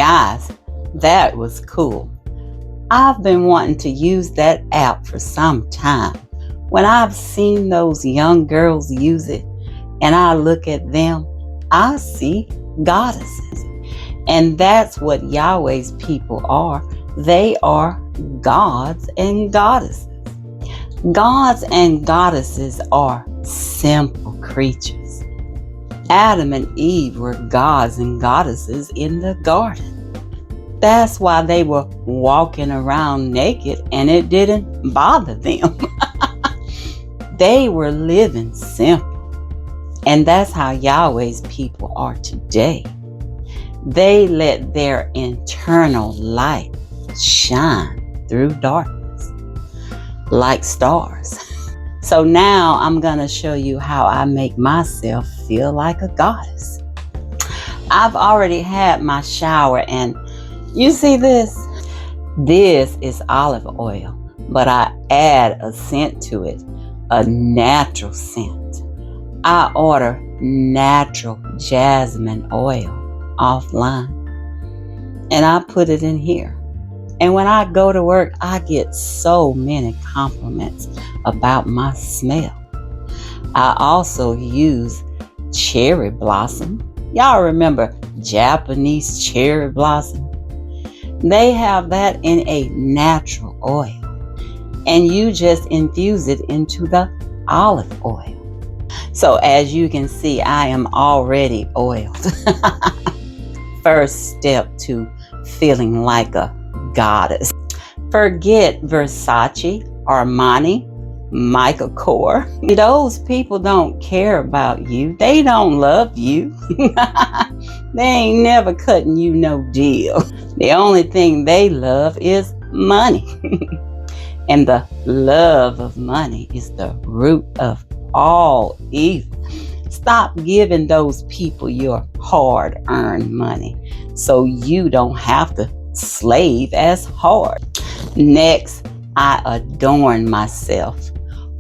Guys, that was cool. I've been wanting to use that app for some time. When I've seen those young girls use it and I look at them, I see goddesses. And that's what Yahweh's people are. They are gods and goddesses. Gods and goddesses are simple creatures. Adam and Eve were gods and goddesses in the garden. That's why they were walking around naked and it didn't bother them. They were living simple. And that's how Yahweh's people are today. They let their internal light shine through darkness like stars. So now I'm going to show you how I make myself feel like a goddess. I've already had my shower and you see this? This is olive oil, but I add a scent to it, a natural scent. I order natural jasmine oil offline and I put it in here. And when I go to work, I get so many compliments about my smell. I also use cherry blossom. Y'all remember Japanese cherry blossom? They have that in a natural oil. And you just infuse it into the olive oil. So as you can see, I am already oiled. First step to feeling like a goddess. Forget Versace, Armani, Michael Kors. Those people don't care about you. They don't love you. They ain't never cutting you no deal. The only thing they love is money. And the love of money is the root of all evil. Stop giving those people your hard-earned money so you don't have to slave as hard. Next, I adorn myself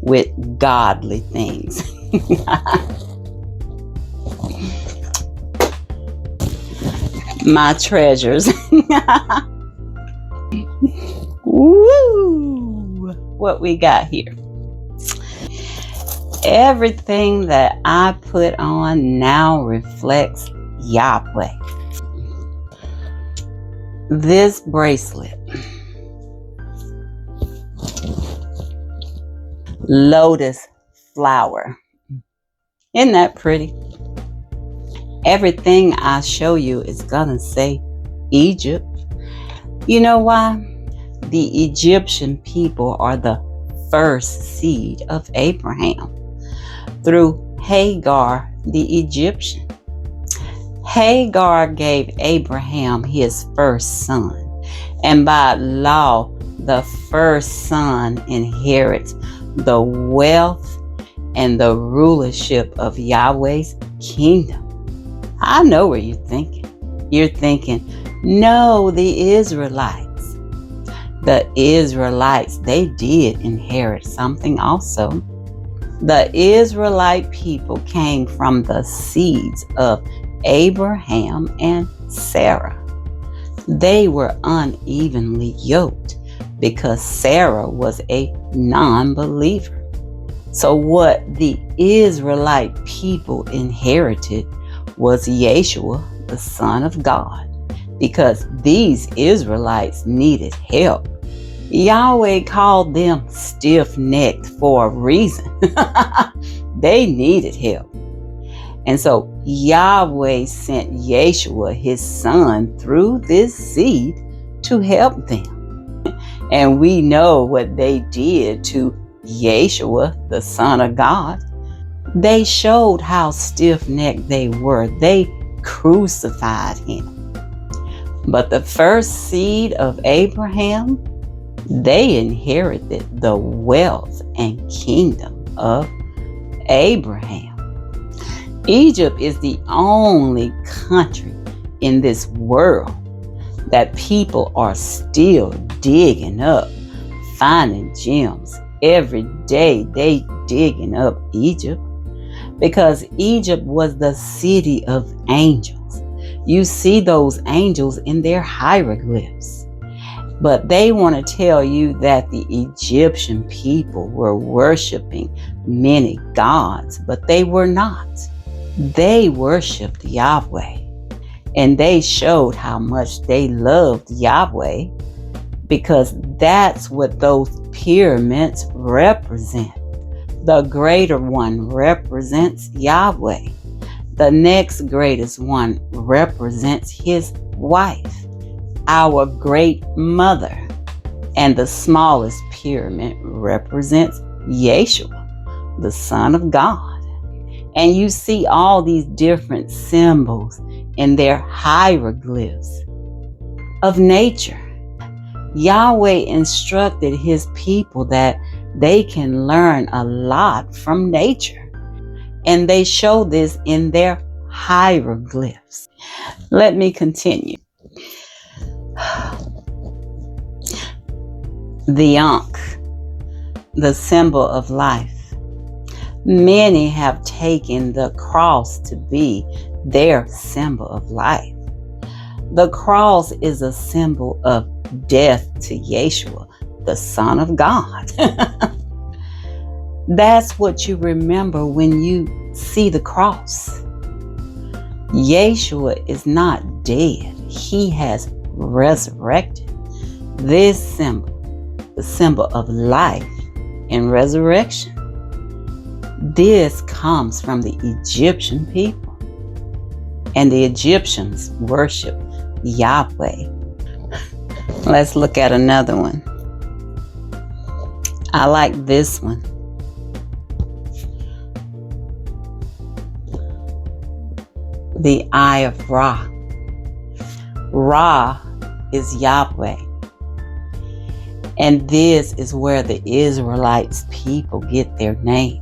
with godly things. My treasures. Woo! What we got here? Everything that I put on now reflects Yahweh. This bracelet, lotus flower. Isn't that pretty? Everything I show you is gonna say Egypt. You know why? The Egyptian people are the first seed of Abraham through Hagar the Egyptian. Hagar gave Abraham his first son, and by law, the first son inherits the wealth and the rulership of Yahweh's kingdom. I know what you're thinking. You're thinking, no, the Israelites. The Israelites, they did inherit something also. The Israelite people came from the seeds of Abraham and Sarah. They were unevenly yoked because Sarah was a non-believer. So what the Israelite people inherited was Yeshua, the Son of God, because these Israelites needed help. Yahweh called them stiff-necked for a reason. They needed help. And so Yahweh sent Yeshua, his son, through this seed to help them. And we know what they did to Yeshua, the Son of God. They showed how stiff-necked they were. They crucified him. But the first seed of Abraham, they inherited the wealth and kingdom of Abraham. Egypt is the only country in this world that people are still digging up, finding gems. Every day they digging up Egypt because Egypt was the city of angels. You see those angels in their hieroglyphs. But they want to tell you that the Egyptian people were worshiping many gods, but they were not. They worshiped Yahweh, and they showed how much they loved Yahweh, because that's what those pyramids represent. The greater one represents Yahweh. The next greatest one represents his wife, our great mother. And the smallest pyramid represents Yeshua, the Son of God. And you see all these different symbols in their hieroglyphs of nature. Yahweh instructed his people that they can learn a lot from nature. And they show this in their hieroglyphs. Let me continue. The Ankh, the symbol of life. Many have taken the cross to be their symbol of life. The cross is a symbol of death to Yeshua, the Son of God. That's what you remember when you see the cross. Yeshua is not dead. He has resurrected. This symbol, the symbol of life and resurrection, this comes from the Egyptian people. And the Egyptians worship Yahweh. Let's look at another one. I like this one. The Eye of Ra. Ra is Yahweh. And this is where the Israelites people get their name.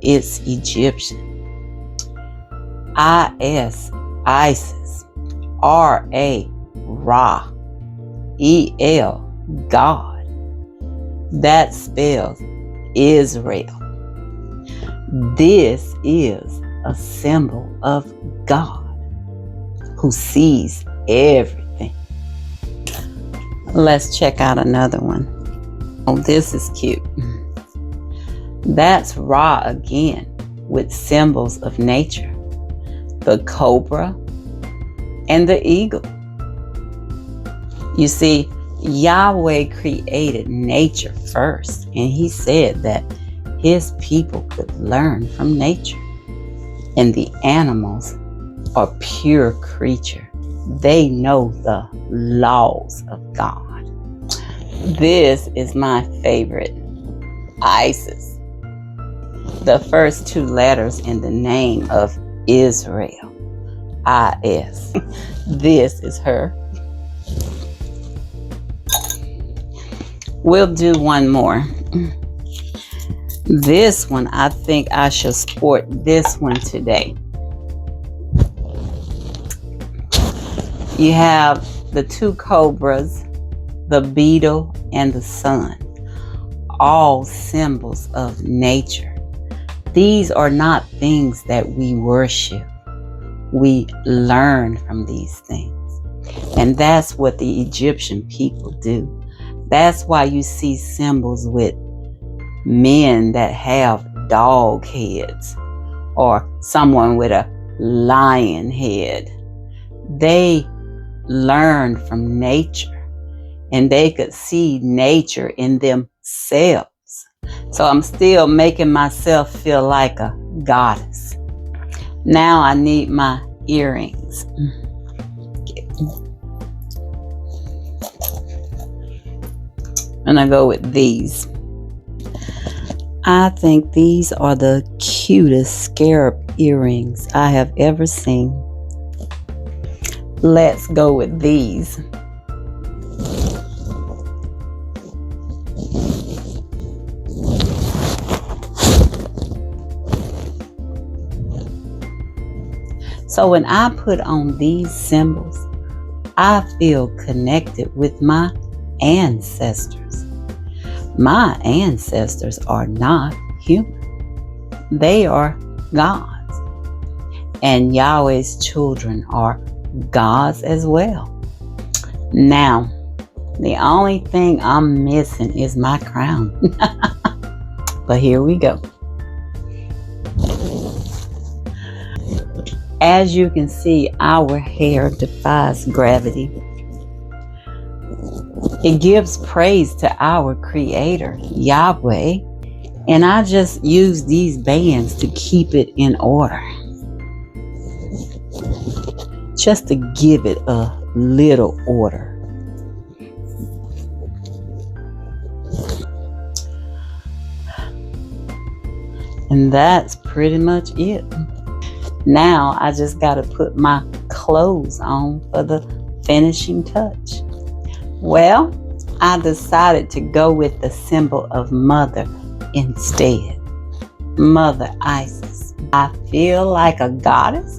It's Egyptian. I-S, Isis. R-A, Ra. E-L, God. That spells Israel. This is a symbol of God who sees everything. Let's check out another one. Oh, this is cute. That's Ra again, with symbols of nature. The cobra and the eagle. You see, Yahweh created nature first, and he said that his people could learn from nature. And the animals are pure creatures. They know the laws of God. This is my favorite, Isis. The first two letters in the name of Israel, I-S. This is her. We'll do one more. This one, I think I shall sport this one today. You have the two cobras, the beetle, and the sun, all symbols of nature. These are not things that we worship. We learn from these things. And that's what the Egyptian people do. That's why you see symbols with men that have dog heads or someone with a lion head. They learned from nature, and they could see nature in themselves. So I'm still making myself feel like a goddess. Now I need my earrings. And I go with these. I think these are the cutest scarab earrings I have ever seen. Let's go with these. So when I put on these symbols, I feel connected with my ancestors. My ancestors are not human. They are gods. And Yahweh's children are God's as well. Now, the only thing I'm missing is my crown. But here we go. As you can see, our hair defies gravity. It gives praise to our Creator, Yahweh, and I just use these bands to keep it in order. Just to give it a little order. And that's pretty much it. Now I just got to put my clothes on for the finishing touch. Well, I decided to go with the symbol of Mother instead. Mother Isis. I feel like a goddess,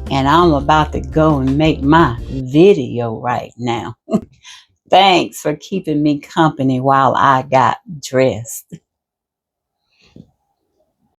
and I'm about to go and make my video right now. Thanks for keeping me company while I got dressed.